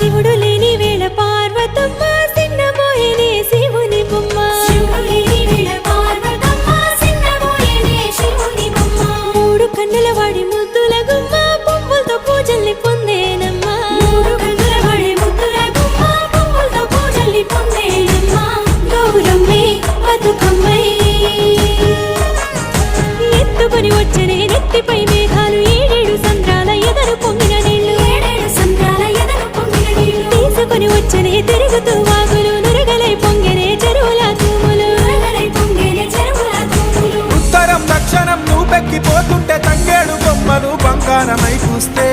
శివుడు లేని వేళ పార్వతమ్మ సిన్నబోయేనే శివుని బొమ్మ మూడు కన్నుల వాడి ముద్దుల గుమ్మ పువ్వులతో పూజల్ని పొందేనమ్మా గౌరమ్మే బతుకమ్మై ఎత్తుకొని వచ్చనే నెత్తిపై మేఘాలు ఏడేడు సంద్రాల ఎదరు పొంగిన నీళ్లు తీసుకొని వచ్చనే తిరుగుతూ వాగులు నురగలై పొంగెనే చెరువుల తూములు ఉత్తరం దక్షిణం నువ్వెక్కిపోతుంటే తంగేడు బొమ్మలు బంగారమై చూస్తే